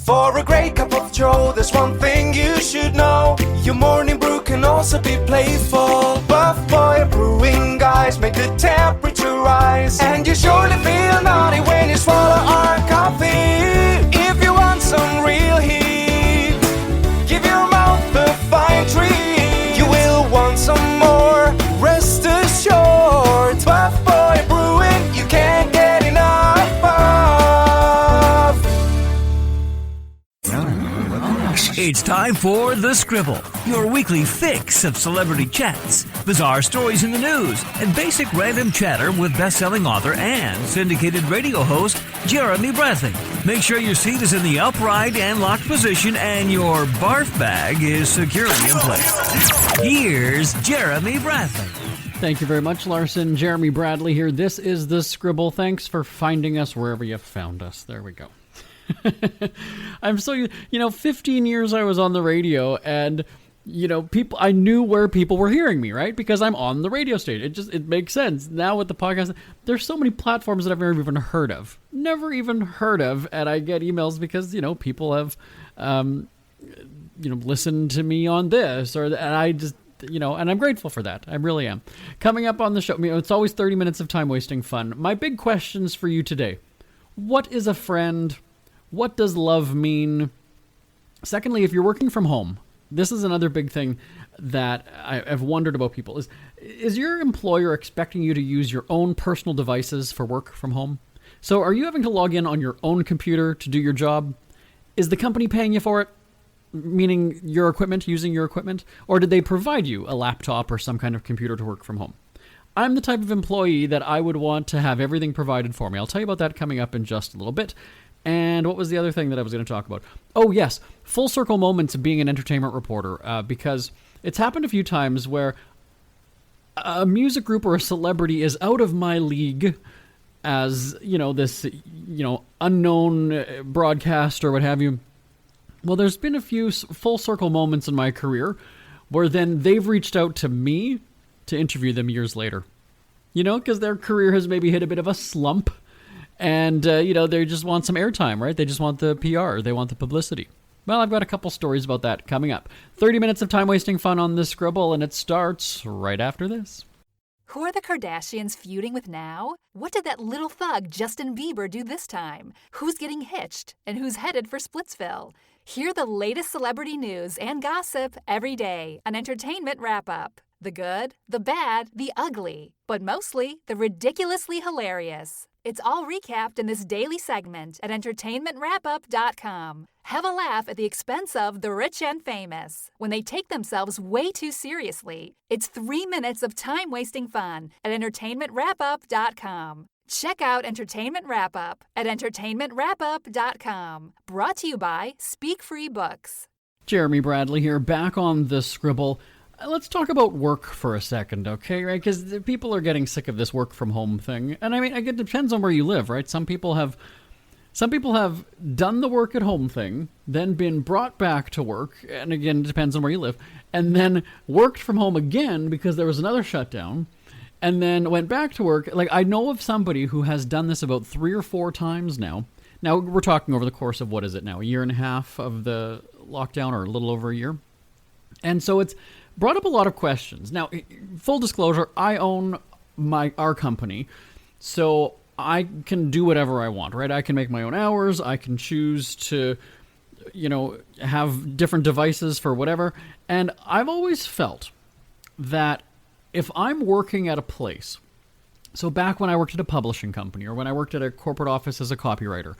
For a great cup of joe, there's one thing you should know. Your morning brew can also be playful. Buff Boy Brewing guys make the temperature rise, and you surely feel naughty when you swallow our coffee. If you want some real heat, give your mouth a fine treat. You will want some more, rest assured. Buff Boy Brewing, you can't get enough of. It's time for The Scribble, your weekly fix of celebrity chats, bizarre stories in the news, and basic random chatter with best-selling author and syndicated radio host Jeremy Bradley. Make sure your seat is in the upright and locked position and your barf bag is securely in place. Here's Jeremy Bradley. Thank you very much, Larson. Jeremy Bradley here. This is The Scribble. Thanks for finding us wherever you found us. There we go. I'm so, 15 years I was on the radio, and, I knew where people were hearing me, right? Because I'm on the radio station. It makes sense. Now with the podcast, there's so many platforms that I've never even heard of. And I get emails because, people have, listened to me on this, and I just, and I'm grateful for that. I really am. Coming up on the show, it's always 30 minutes of time wasting fun. My big questions for you today. What is a friend? What does love mean? Secondly, if you're working from home, this is another big thing that I've wondered about people. Is your employer expecting you to use your own personal devices for work from home? So are you having to log in on your own computer to do your job? Is the company paying you for it? Meaning your equipment, using your equipment? Or did they provide you a laptop or some kind of computer to work from home? I'm the type of employee that I would want to have everything provided for me. I'll tell you about that coming up in just a little bit. And what was the other thing that I was going to talk about? Oh, yes. Full circle moments of being an entertainment reporter, because it's happened a few times where a music group or a celebrity is out of my league as, this, unknown broadcast or what have you. Well, there's been a few full circle moments in my career where then they've reached out to me to interview them years later. Because their career has maybe hit a bit of a slump. And, they just want some airtime, right? They just want the PR. They want the publicity. Well, I've got a couple stories about that coming up. 30 minutes of time-wasting fun on this Scribble, and it starts right after this. Who are the Kardashians feuding with now? What did that little thug Justin Bieber do this time? Who's getting hitched? And who's headed for Splitsville? Hear the latest celebrity news and gossip every day on Entertainment Wrap-Up. The good, the bad, the ugly, but mostly the ridiculously hilarious. It's all recapped in this daily segment at entertainmentwrapup.com. Have a laugh at the expense of the rich and famous when they take themselves way too seriously. It's 3 minutes of time-wasting fun at entertainmentwrapup.com. Check out Entertainment Wrap-Up at entertainmentwrapup.com. Brought to you by Speak Free Books. Jeremy Bradley here, back on the Scribble. Let's talk about work for a second, okay? Right? Because people are getting sick of this work from home thing, and I mean, it depends on where you live, right? Some people have done the work at home thing, then been brought back to work, and again, it depends on where you live, and then worked from home again because there was another shutdown, and then went back to work. Like, I know of somebody who has done this about 3 or 4 times now. Now we're talking over the course of, what is it now, a year and a half of the lockdown, or a little over a year, and so it's brought up a lot of questions. Now, full disclosure, I own our company, so I can do whatever I want, right? I can make my own hours. I can choose to, have different devices for whatever. And I've always felt that if I'm working at a place, so back when I worked at a publishing company or when I worked at a corporate office as a copywriter,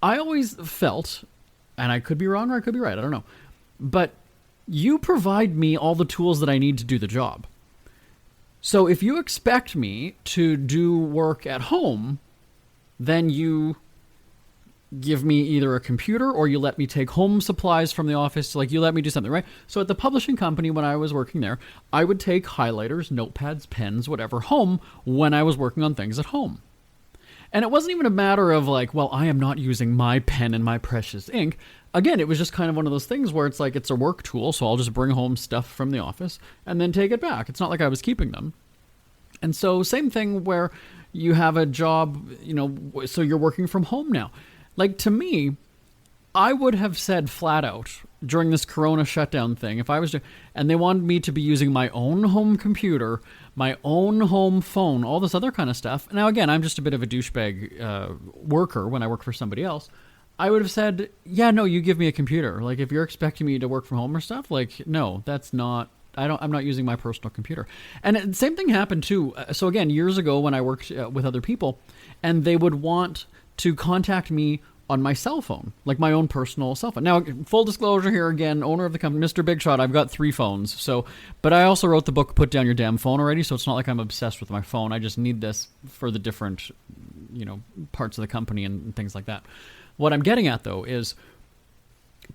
I always felt, and I could be wrong or I could be right, I don't know, but you provide me all the tools that I need to do the job. So if you expect me to do work at home, then you give me either a computer or you let me take home supplies from the office. Like, you let me do something, right? So at the publishing company, when I was working there, I would take highlighters, notepads, pens, whatever, home when I was working on things at home. And it wasn't even a matter of like, well, I am not using my pen and my precious ink. Again, it was just kind of one of those things where it's like, it's a work tool, so I'll just bring home stuff from the office and then take it back. It's not like I was keeping them. And so same thing where you have a job, so you're working from home now. Like, to me, I would have said flat out during this Corona shutdown thing, if I was to, and they wanted me to be using my own home computer, my own home phone, all this other kind of stuff. Now, again, I'm just a bit of a douchebag worker when I work for somebody else. I would have said, yeah, no, you give me a computer. Like, if you're expecting me to work from home or stuff, like, no, that's not, I'm not using my personal computer. And the same thing happened too. So again, years ago when I worked with other people, and they would want to contact me on my cell phone, like my own personal cell phone. Now, full disclosure here again, owner of the company, Mr. Big Shot, I've got 3 phones. So, but I also wrote the book, Put Down Your Damn Phone already. So it's not like I'm obsessed with my phone. I just need this for the different, parts of the company and things like that. What I'm getting at though is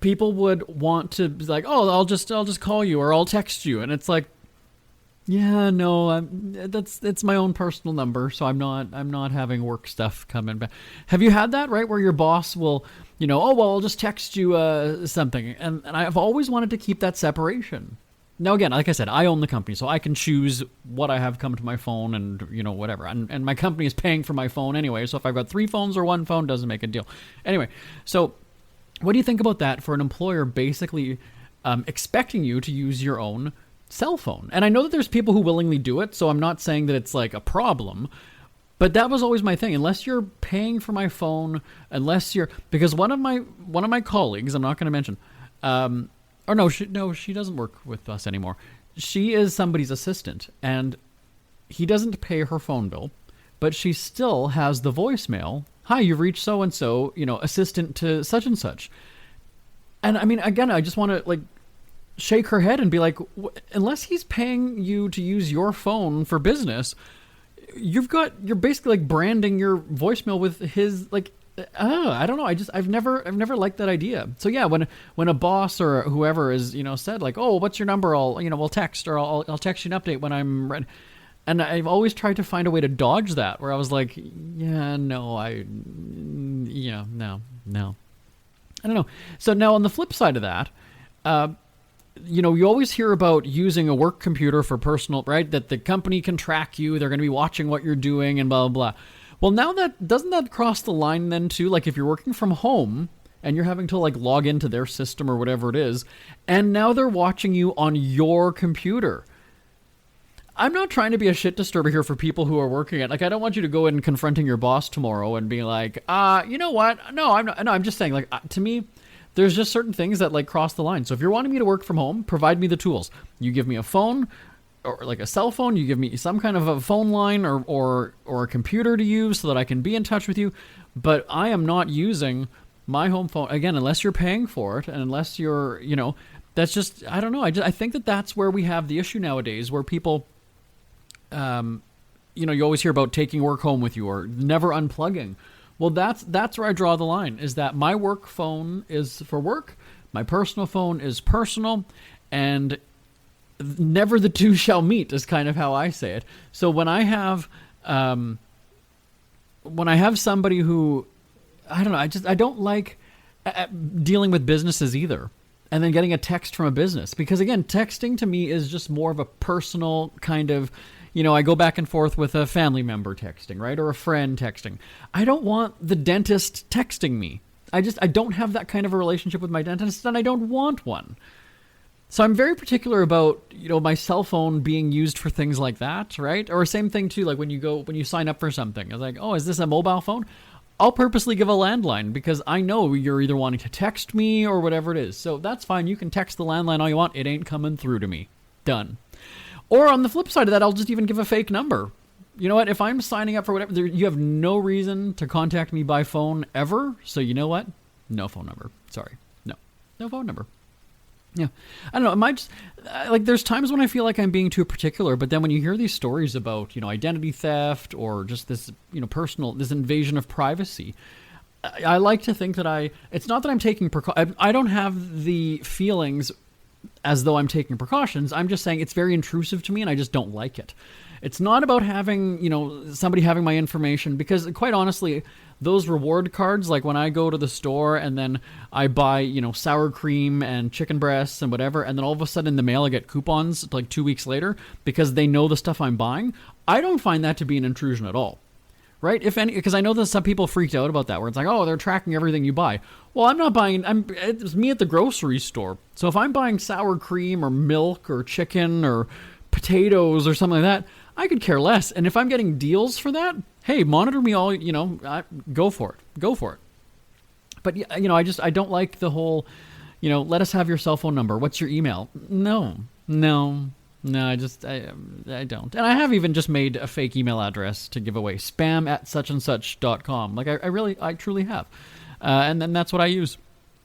people would want to be like, oh, I'll just call you or I'll text you. And it's like, yeah, no, it's my own personal number, so I'm not having work stuff coming back. Have you had that, right, where your boss will, oh, well, I'll just text you something, and I've always wanted to keep that separation. Now, again, like I said, I own the company, so I can choose what I have come to my phone and, whatever. And my company is paying for my phone anyway, so if I've got 3 phones or 1 phone, doesn't make a deal. Anyway, so what do you think about that for an employer basically expecting you to use your own cell phone? And I know that there's people who willingly do it, so I'm not saying that it's like a problem, but that was always my thing. Unless you're paying for my phone, because one of my colleagues, I'm not going to mention, she doesn't work with us anymore. She is somebody's assistant, and he doesn't pay her phone bill, but she still has the voicemail. Hi, you've reached so and so, assistant to such and such. And I mean, again, I just want to shake her head and be like, unless he's paying you to use your phone for business, you're basically branding your voicemail with his I don't know. I've never liked that idea. So yeah, when a boss or whoever is, said oh, what's your number? We'll text, or I'll text you an update when I'm ready. And I've always tried to find a way to dodge that, where I was like, yeah, no, no. I don't know. So now on the flip side of that, you always hear about using a work computer for personal, right? That the company can track you. They're going to be watching what you're doing and blah, blah, blah. Well, now doesn't that cross the line then too? Like if you're working from home and you're having to log into their system or whatever it is, and now they're watching you on your computer. I'm not trying to be a shit disturber here for people who are working at, I don't want you to go in confronting your boss tomorrow and be like, you know what? No, I'm not. No, I'm just saying, to me, there's just certain things that cross the line. So if you're wanting me to work from home, provide me the tools. You give me a phone or a cell phone. You give me some kind of a phone line or a computer to use so that I can be in touch with you. But I am not using my home phone, again, unless you're paying for it and unless you're, that's just, I don't know. I think that's where we have the issue nowadays, where people, you always hear about taking work home with you or never unplugging. Well, that's where I draw the line, is that my work phone is for work, my personal phone is personal, and never the two shall meet is kind of how I say it. So when I have somebody who, I don't know, I don't like dealing with businesses either, and then getting a text from a business, because again, texting to me is just more of a personal kind of, I go back and forth with a family member texting, right? Or a friend texting. I don't want the dentist texting me. I don't have that kind of a relationship with my dentist, and I don't want one. So I'm very particular about, my cell phone being used for things like that, right? Or same thing too, when you sign up for something. I was like, oh, is this a mobile phone? I'll purposely give a landline because I know you're either wanting to text me or whatever it is. So that's fine. You can text the landline all you want. It ain't coming through to me. Done. Or on the flip side of that, I'll just even give a fake number. You know what? If I'm signing up for whatever, you have no reason to contact me by phone ever. So you know what? No phone number. Sorry. No phone number. Yeah. I don't know. It might just, there's times when I feel like I'm being too particular, but then when you hear these stories about, identity theft or just this, personal, this invasion of privacy, I like to think that it's not that I'm taking I don't have the feelings as though I'm taking precautions. I'm just saying it's very intrusive to me and I just don't like it. It's not about having, somebody having my information, because quite honestly, those reward cards, when I go to the store and then I buy, sour cream and chicken breasts and whatever, and then all of a sudden in the mail I get coupons 2 weeks later because they know the stuff I'm buying, I don't find that to be an intrusion at all. right? If any, because I know that some people freaked out about that, where it's like, oh, they're tracking everything you buy. Well, I'm not buying. It's me at the grocery store. So if I'm buying sour cream or milk or chicken or potatoes or something like that, I could care less. And if I'm getting deals for that, hey, monitor me all. Go for it. But I don't like the whole, let us have your cell phone number. What's your email? No. I don't. And I have even just made a fake email address to give away, spam@suchandsuch.com. Like I truly have. And then that's what I use.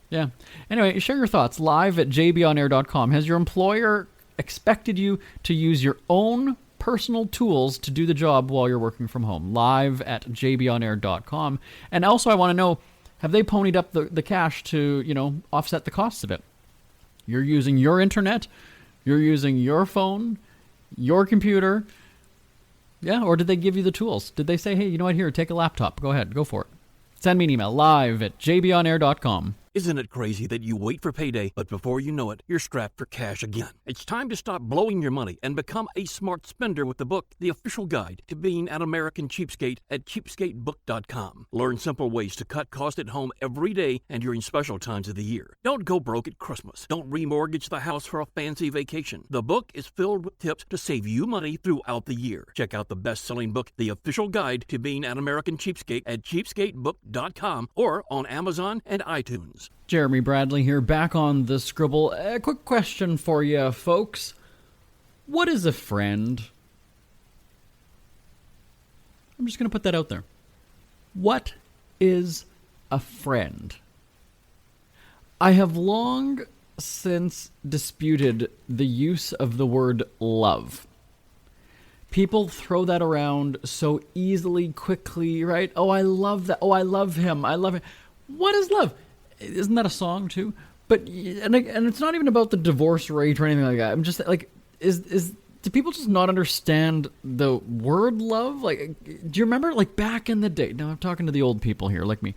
Yeah. Anyway, share your thoughts live at jbonair.com. Has your employer expected you to use your own personal tools to do the job while you're working from home? Live at jbonair.com. And also I want to know, have they ponied up the cash to, offset the costs of it? You're using your internet, you're using your phone, your computer. Yeah, or did they give you the tools? Did they say, hey, you know what, here, take a laptop. Go ahead, go for it. Send me an email, live at jbonair.com. Isn't it crazy that you wait for payday, but before you know it, you're strapped for cash again? It's time to stop blowing your money and become a smart spender with the book, The Official Guide to Being an American Cheapskate at cheapskatebook.com. Learn simple ways to cut costs at home every day and during special times of the year. Don't go broke at Christmas. Don't remortgage the house for a fancy vacation. The book is filled with tips to save you money throughout the year. Check out the best-selling book, The Official Guide to Being an American Cheapskate at cheapskatebook.com or on Amazon and iTunes. Jeremy Bradley here, back on the Scribble. A quick question for you, folks. What is a friend? I'm just going to put that out there. What is a friend? I have long since disputed the use of the word love. People throw that around so easily, quickly, right? Oh, I love that. Oh, I love him. I love him. What is love? Isn't that a song too? But and it's not even about the divorce rate or anything like that. I'm just like, do people just not understand the word love? Like, do you remember, like, back in the day? Now I'm talking to the old people here, like me.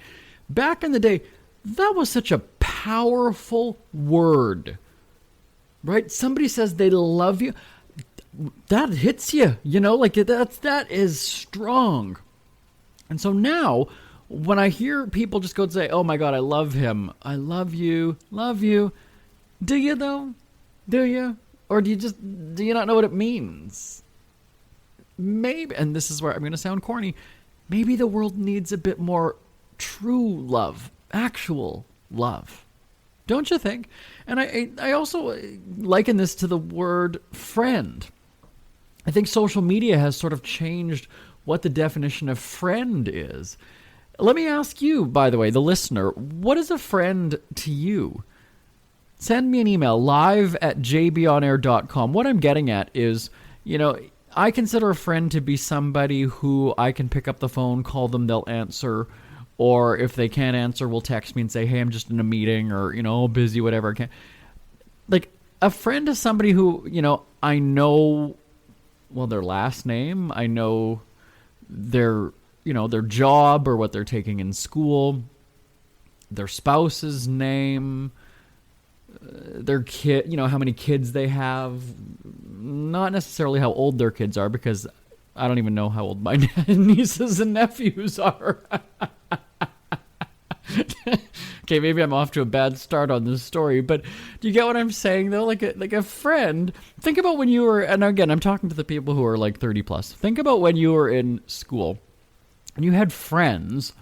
Back in the day, that was such a powerful word, right? Somebody says they love you, that hits you, like that is strong. And so now, when I hear people just go and say, oh my God, I love him, I love you, do you though? Do you? Or do you not know what it means? Maybe, and this is where I'm going to sound corny, maybe the world needs a bit more true love, actual love. Don't you think? And I also liken this to the word friend. I think social media has sort of changed what the definition of friend is. Let me ask you, by the way, the listener, what is a friend to you? Send me an email, live at jbonair.com. What I'm getting at is, I consider a friend to be somebody who I can pick up the phone, call them, they'll answer, or if they can't answer, will text me and say, hey, I'm just in a meeting, or, busy, whatever I can. Like, a friend is somebody who, I know, their last name, I know their job or what they're taking in school, their spouse's name, their kid, how many kids they have, not necessarily how old their kids are, because I don't even know how old my nieces and nephews are. Okay, maybe I'm off to a bad start on this story, but do you get what I'm saying, though? Like a friend, think about when you were, and again, I'm talking to the people who are like 30 plus. Think about when you were in school and you had friends,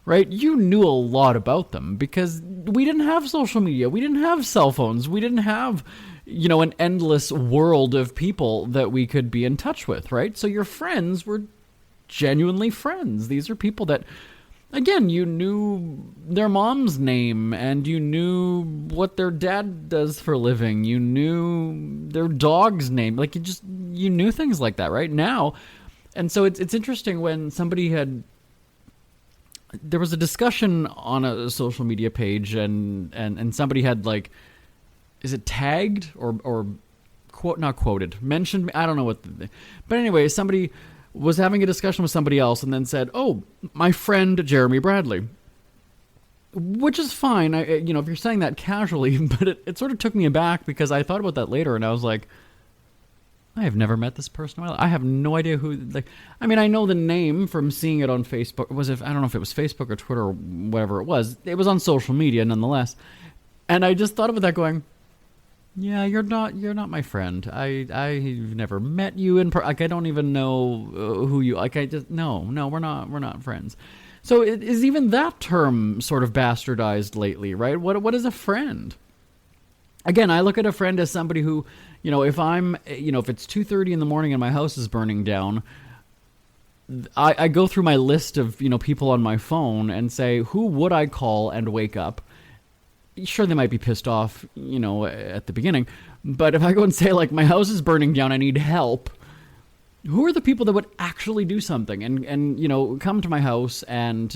right? You knew a lot about them because we didn't have social media. We didn't have cell phones. We didn't have, an endless world of people that we could be in touch with, right? So your friends were genuinely friends. These are people that, again, you knew their mom's name and you knew what their dad does for a living. You knew their dog's name. Like, you knew things like that, right? Now, and so it's interesting when there was a discussion on a social media page and somebody had, like, is it tagged or not quoted, mentioned, I don't know what, but anyway, somebody was having a discussion with somebody else and then said, oh, my friend Jeremy Bradley, which is fine, if you're saying that casually, but it sort of took me aback because I thought about that later and I was like, I have never met this person in my life. I have no idea who, like, I mean, I know the name from seeing it on Facebook. I don't know if it was Facebook or Twitter or whatever it was. It was on social media nonetheless. And I just thought about that going, yeah, you're not my friend. I've never met you like, I don't even know who you, like, no, we're not friends. So is even that term sort of bastardized lately, right? What is a friend? Again, I look at a friend as somebody who, if it's 2:30 in the morning and my house is burning down, I go through my list of, people on my phone and say, who would I call and wake up? Sure, they might be pissed off, at the beginning, but if I go and say, like, my house is burning down, I need help, who are the people that would actually do something and come to my house and,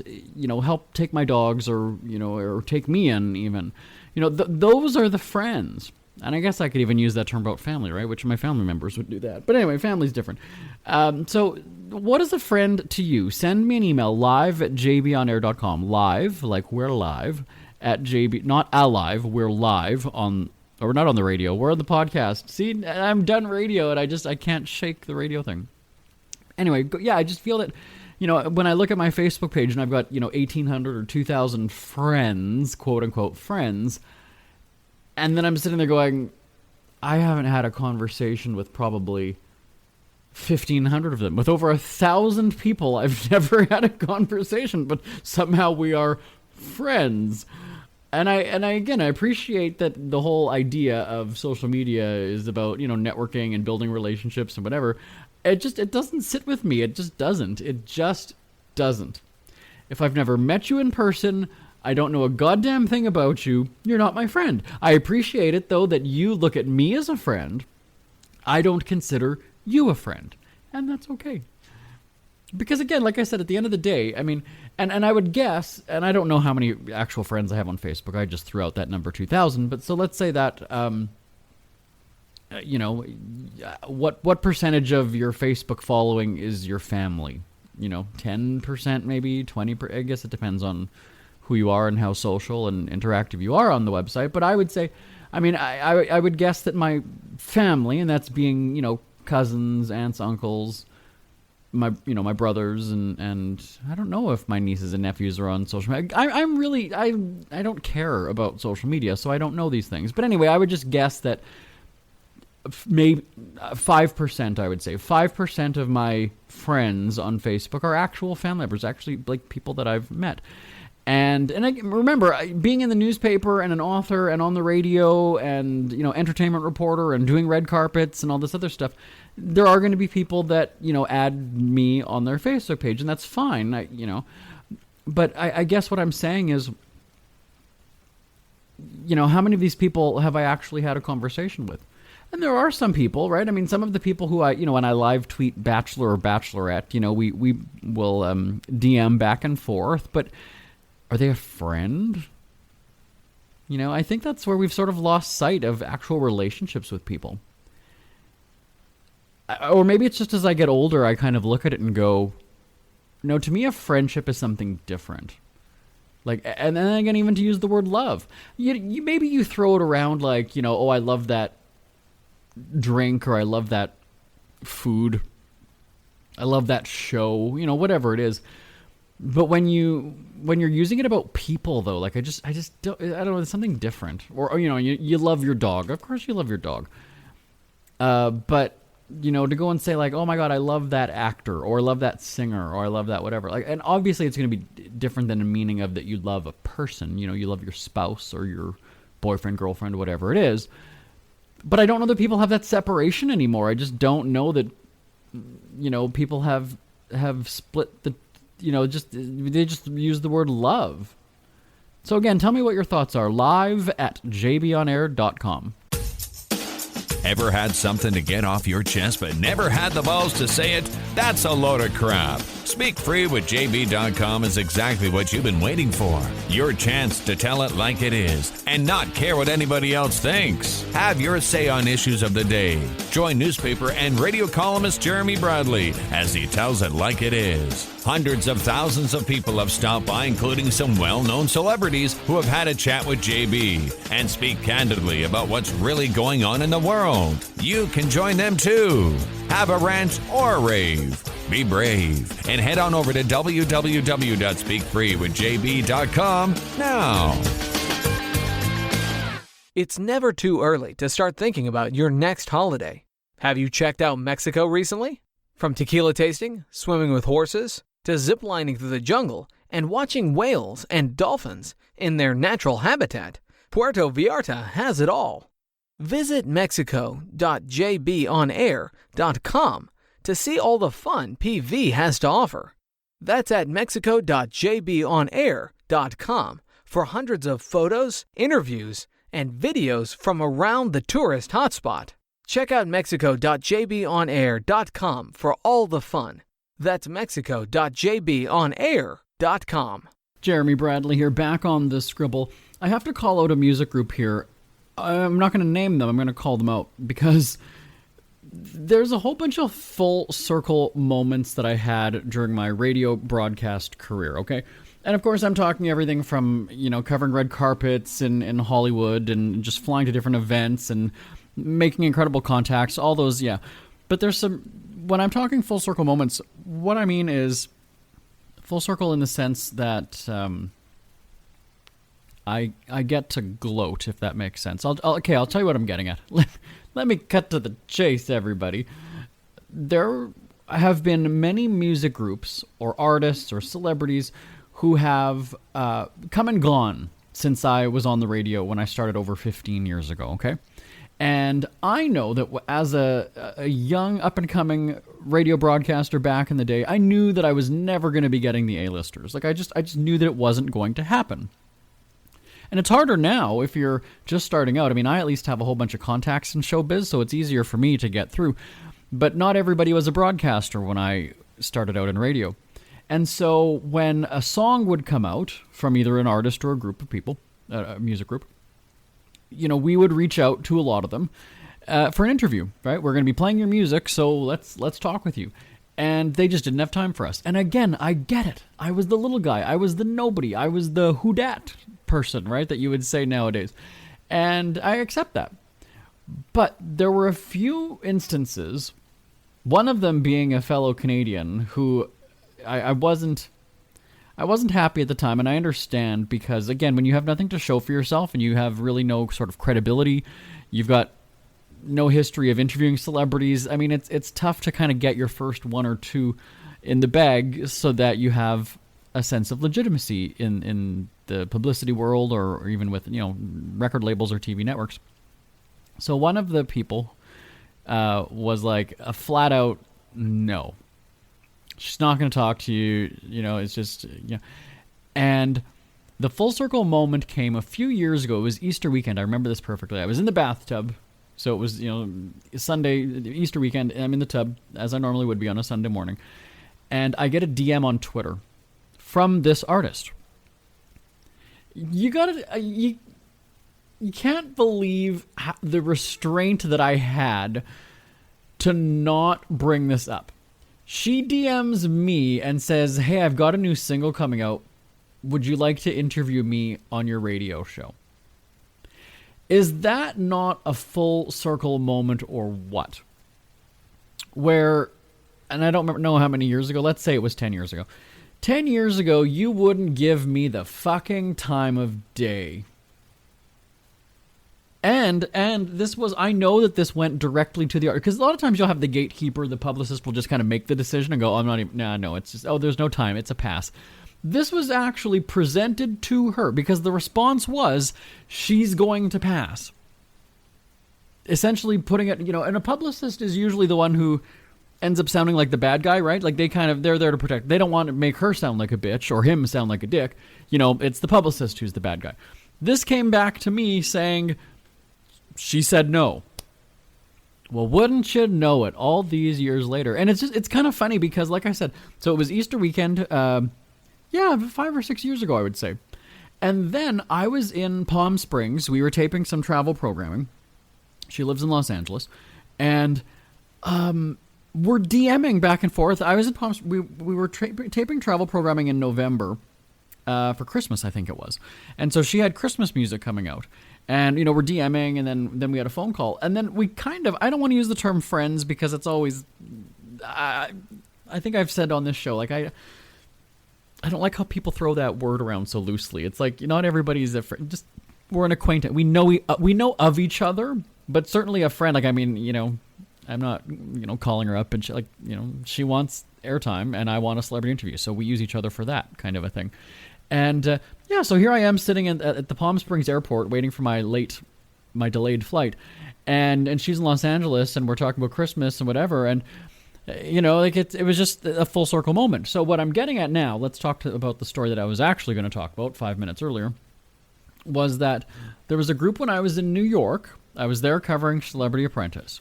help take my dogs or take me in even? Those are the friends. And I guess I could even use that term about family, right? Which of my family members would do that. But anyway, family's different. So what is a friend to you? Send me an email, live@jbonair.com. Live, like we're live, at JB, not alive, we're live on, or we're not on the radio, we're on the podcast. See, I'm done radio and I can't shake the radio thing. Anyway, yeah, I just feel that, when I look at my Facebook page and I've got, 1,800 or 2,000 friends, quote unquote friends, and then I'm sitting there going, I haven't had a conversation with probably 1,500 of them. With over 1,000 people, I've never had a conversation, but somehow we are friends. And I appreciate that the whole idea of social media is about, networking and building relationships and whatever. It doesn't sit with me. It just doesn't. If I've never met you in person, I don't know a goddamn thing about you, you're not my friend. I appreciate it, though, that you look at me as a friend. I don't consider you a friend. And that's okay. Because, again, like I said, at the end of the day, I mean, and I would guess, and I don't know how many actual friends I have on Facebook. I just threw out that number 2,000. But so let's say that, what percentage of your Facebook following is your family? 10% maybe, 20%. I guess it depends on who you are and how social and interactive you are on the website. But I would say, I would guess that my family, and that's being, cousins, aunts, uncles, my brothers, and I don't know if my nieces and nephews are on social media. I don't care about social media, so I don't know these things. But anyway, I would just guess that maybe 5%, I would say 5% of my friends on Facebook are actual family members, actually like people that I've met. And I remember being in the newspaper and an author and on the radio and, entertainment reporter and doing red carpets and all this other stuff. There are going to be people that, add me on their Facebook page, and that's fine, But I guess what I'm saying is, how many of these people have I actually had a conversation with? And there are some people, right? I mean, some of the people who when I live tweet Bachelor or Bachelorette, we will DM back and forth, but are they a friend? I think that's where we've sort of lost sight of actual relationships with people. Or maybe it's just as I get older, I kind of look at it and go, no, to me a friendship is something different. Like, and then again, even to use the word love, maybe you throw it around like, oh, I love that drink, or I love that food, I love that show, whatever it is. But when you're using it about people, though, like I just don't know, there's something different. Or you love your dog, of course you love your dog, but to go and say like, oh my god, I love that actor, or I love that singer, or I love that whatever, like, and obviously it's going to be different than a meaning of that you love a person, you love your spouse or your boyfriend, girlfriend, whatever it is. But I don't know that people have that separation anymore. I just don't know that, people have split the, they just use the word love. So again, tell me what your thoughts are. live@jbonair.com. Ever had something to get off your chest but never had the balls to say it? That's a load of crap. SpeakFreeWithJB.com is exactly what you've been waiting for. Your chance to tell it like it is and not care what anybody else thinks. Have your say on issues of the day. Join newspaper and radio columnist Jeremy Bradley as he tells it like it is. Hundreds of thousands of people have stopped by, including some well-known celebrities who have had a chat with JB and speak candidly about what's really going on in the world. You can join them too. Have a rant or a rave. Be brave and head on over to www.speakfreewithjb.com now. It's never too early to start thinking about your next holiday. Have you checked out Mexico recently? From tequila tasting, swimming with horses, to ziplining through the jungle and watching whales and dolphins in their natural habitat, Puerto Vallarta has it all. Visit mexico.jbonair.com to see all the fun PV has to offer. That's at mexico.jbonair.com for hundreds of photos, interviews, and videos from around the tourist hotspot. Check out mexico.jbonair.com for all the fun. That's mexico.jbonair.com. Jeremy Bradley here, back on the Scribble. I have to call out a music group here. I'm not going to name them. I'm going to call them out because there's a whole bunch of full circle moments that I had during my radio broadcast career, okay? And of course, I'm talking everything from, covering red carpets in Hollywood and just flying to different events and making incredible contacts, all those, yeah. But there's when I'm talking full circle moments, what I mean is full circle in the sense that I get to gloat, if that makes sense. I'll tell you what I'm getting at. Let me cut to the chase, everybody. There have been many music groups or artists or celebrities who have come and gone since I was on the radio when I started over 15 years ago, okay? And I know that as a young, up-and-coming radio broadcaster back in the day, I knew that I was never going to be getting the A-listers. Like, I just knew that it wasn't going to happen. And it's harder now if you're just starting out. I mean, I at least have a whole bunch of contacts in showbiz, so it's easier for me to get through. But not everybody was a broadcaster when I started out in radio. And so when a song would come out from either an artist or a group of people, a music group, we would reach out to a lot of them for an interview, right? We're going to be playing your music, so let's talk with you. And they just didn't have time for us. And again, I get it. I was the little guy. I was the nobody. I was the who dat person, right, that you would say nowadays. And I accept that. But there were a few instances, one of them being a fellow Canadian who I wasn't happy at the time, and I understand because, again, when you have nothing to show for yourself and you have really no sort of credibility, you've got no history of interviewing celebrities, I mean, it's tough to kind of get your first one or two in the bag so that you have a sense of legitimacy in the publicity world or even with, record labels or TV networks. So one of the people was like a flat-out no. She's not going to talk to you, it's just, And the full circle moment came a few years ago. It was Easter weekend. I remember this perfectly. I was in the bathtub. So it was, Sunday, Easter weekend. I'm in the tub, as I normally would be on a Sunday morning. And I get a DM on Twitter from this artist. You can't believe the restraint that I had to not bring this up. She DMs me and says, "Hey, I've got a new single coming out. Would you like to interview me on your radio show?" Is that not a full circle moment or what? Where, and I don't know how many years ago, let's say it was 10 years ago. 10 years ago, you wouldn't give me the fucking time of day. And this was, I know that this went directly to the artist, because a lot of times you'll have the gatekeeper, the publicist will just kind of make the decision and go, "Oh, I'm not even, no, it's just, oh, there's no time, it's a pass." This was actually presented to her because the response was, she's going to pass. Essentially putting it, and a publicist is usually the one who ends up sounding like the bad guy, right? Like they're there to protect. They don't want to make her sound like a bitch or him sound like a dick. It's the publicist who's the bad guy. This came back to me saying, she said no. Well, wouldn't you know it, all these years later. And it's kind of funny because, like I said, so it was Easter weekend, 5 or 6 years ago, I would say. And then I was in Palm Springs. We were taping some travel programming. She lives in Los Angeles. And we're DMing back and forth. I was in Palm Springs. We were taping travel programming in November for Christmas, I think it was. And so she had Christmas music coming out. And, we're DMing, and then we had a phone call. And then we kind of, I don't want to use the term friends because it's always, I think I've said on this show, like, I don't like how people throw that word around so loosely. It's like, not everybody's a friend. Just, we're an acquaintance. We know of each other, but certainly a friend. Like, I mean, I'm not, calling her up and she wants airtime and I want a celebrity interview. So we use each other for that kind of a thing. And so here I am sitting at the Palm Springs airport waiting for my delayed flight, and she's in Los Angeles, and we're talking about Christmas and whatever, and it was just a full circle moment. So what I'm getting at now, let's talk about the story that I was actually going to talk about 5 minutes earlier, was that there was a group when I was in New York. I was there covering Celebrity Apprentice.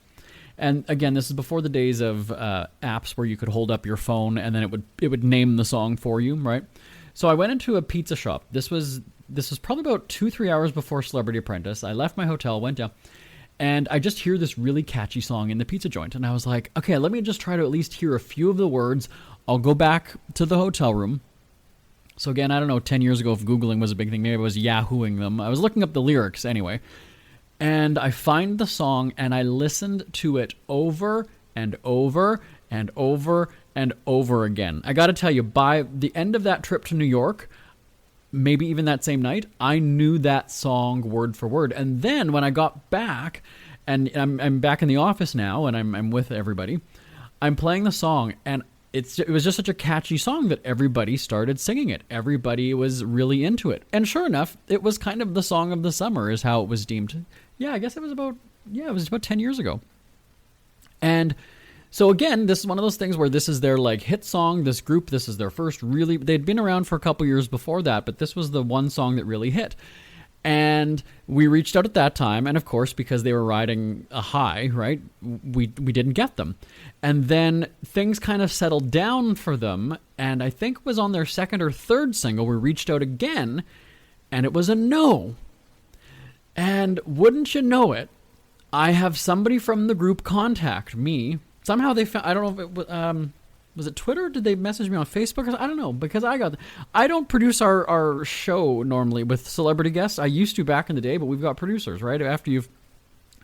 And again, this is before the days of apps where you could hold up your phone and then it would name the song for you, right? So I went into a pizza shop. This was probably about 2-3 hours before Celebrity Apprentice. I left my hotel, went down, and I just hear this really catchy song in the pizza joint. And I was like, okay, let me just try to at least hear a few of the words. I'll go back to the hotel room. So again, I don't know, 10 years ago if Googling was a big thing, maybe I was Yahooing them. I was looking up the lyrics anyway. And I find the song, and I listened to it over and over and over and over again. I got to tell you, by the end of that trip to New York, maybe even that same night, I knew that song word for word. And then when I got back, and I'm back in the office now, and I'm with everybody, I'm playing the song, and it was just such a catchy song that everybody started singing it. Everybody was really into it. And sure enough, it was kind of the song of the summer is how it was deemed. Yeah, I guess it was about 10 years ago. And so again, this is one of those things where this is their like hit song. This group, this is their first really, they'd been around for a couple years before that, but this was the one song that really hit. And we reached out at that time, and of course, because they were riding a high, right, we didn't get them. And then things kind of settled down for them, and I think it was on their second or third single, we reached out again, and it was a no. And wouldn't you know it, I have somebody from the group contact me. Somehow they found, I don't know if it was it Twitter? Did they message me on Facebook? I don't know, because I don't produce our show normally with celebrity guests. I used to back in the day, but we've got producers, right? After you've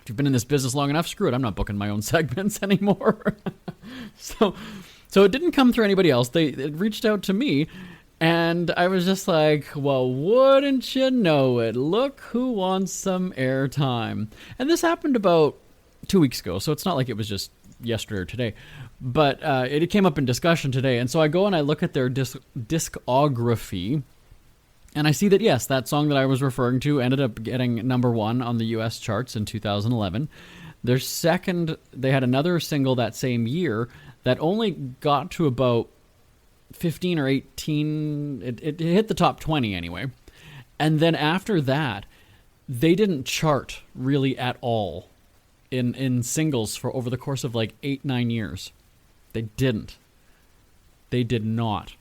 been in this business long enough, screw it, I'm not booking my own segments anymore. So it didn't come through anybody else. It reached out to me, and I was just like, well, wouldn't you know it? Look who wants some airtime. And this happened about 2 weeks ago, so it's not like it was just yesterday or today. But it came up in discussion today, and so I go and I look at their discography, and I see that, yes, that song that I was referring to ended up getting #1 on the U.S. charts in 2011. Their second, they had another single that same year that only got to about 15 or 18. It hit the top 20 anyway. And then after that, they didn't chart really at all in singles for over the course of like 8-9 years. They didn't. They did not.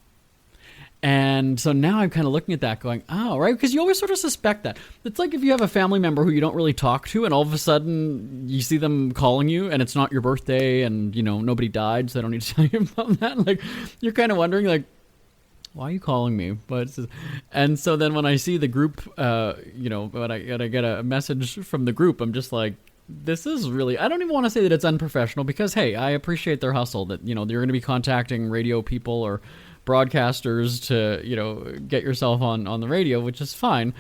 And so now I'm kind of looking at that going, oh, right? Because you always sort of suspect that. It's like if you have a family member who you don't really talk to, and all of a sudden you see them calling you, and it's not your birthday, and, nobody died, so I don't need to tell you about that. Like, you're kind of wondering, like, why are you calling me? And so then when I see the group, when I get a message from the group, I'm just like, this is really, I don't even want to say that it's unprofessional, because, hey, I appreciate their hustle that, they're going to be contacting radio people or broadcasters to, get yourself on the radio, which is fine.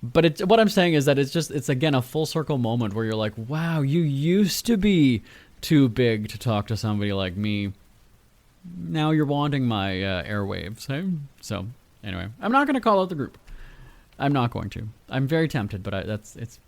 But what I'm saying is that it's again a full circle moment where you're like, wow, you used to be too big to talk to somebody like me. Now you're wanting my airwaves. Hey? So anyway, I'm not going to call out the group. I'm not going to. I'm very tempted, but it's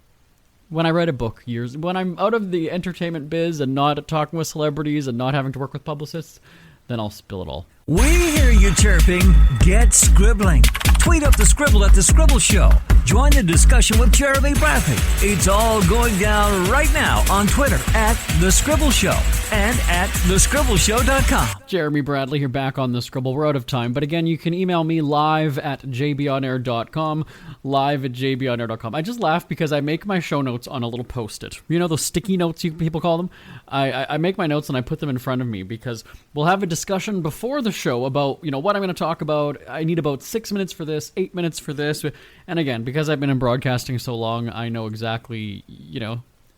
when I write a book when I'm out of the entertainment biz and not talking with celebrities and not having to work with publicists, then I'll spill it all. We hear you chirping. Get scribbling. Tweet up the Scribble at The Scribble Show. Join the discussion with Jeremy Bradley. It's all going down right now on Twitter at The Scribble Show and at thescribbleshow.com. Jeremy Bradley here, back on The Scribble. We're out of time, but again, you can email me live at jbonair.com, live at jbonair.com. I just laugh because I make my show notes on a little Post-it. You know those sticky notes people call them? I make my notes and I put them in front of me because we'll have a discussion before the show about, what I'm going to talk about. I need about 6 minutes for this, 8 minutes for this. And again, because I've been in broadcasting so long, I know exactly,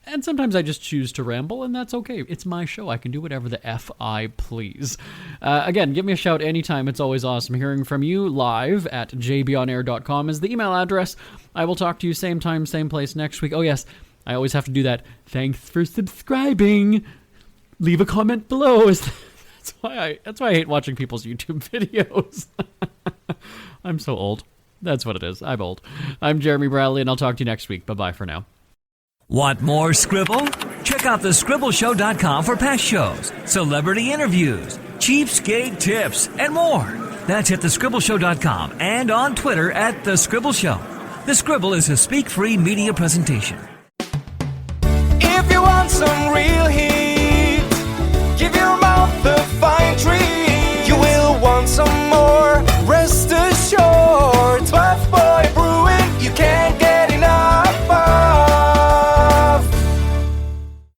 and sometimes I just choose to ramble, and that's okay. It's my show. I can do whatever the F I please. Again, give me a shout anytime. It's always awesome hearing from you. Live at jbonair.com is the email address. I will talk to you same time, same place next week. Oh, yes, I always have to do that. Thanks for subscribing. Leave a comment below. That's why I hate watching people's YouTube videos. I'm so old. That's what it is. I'm old. I'm Jeremy Bradley, and I'll talk to you next week. Bye-bye for now. Want more Scribble? Check out thescribbleshow.com for past shows, celebrity interviews, cheapskate tips, and more. That's at thescribbleshow.com and on Twitter at The Scribble Show. The Scribble is a speak-free media presentation. If you want some real heat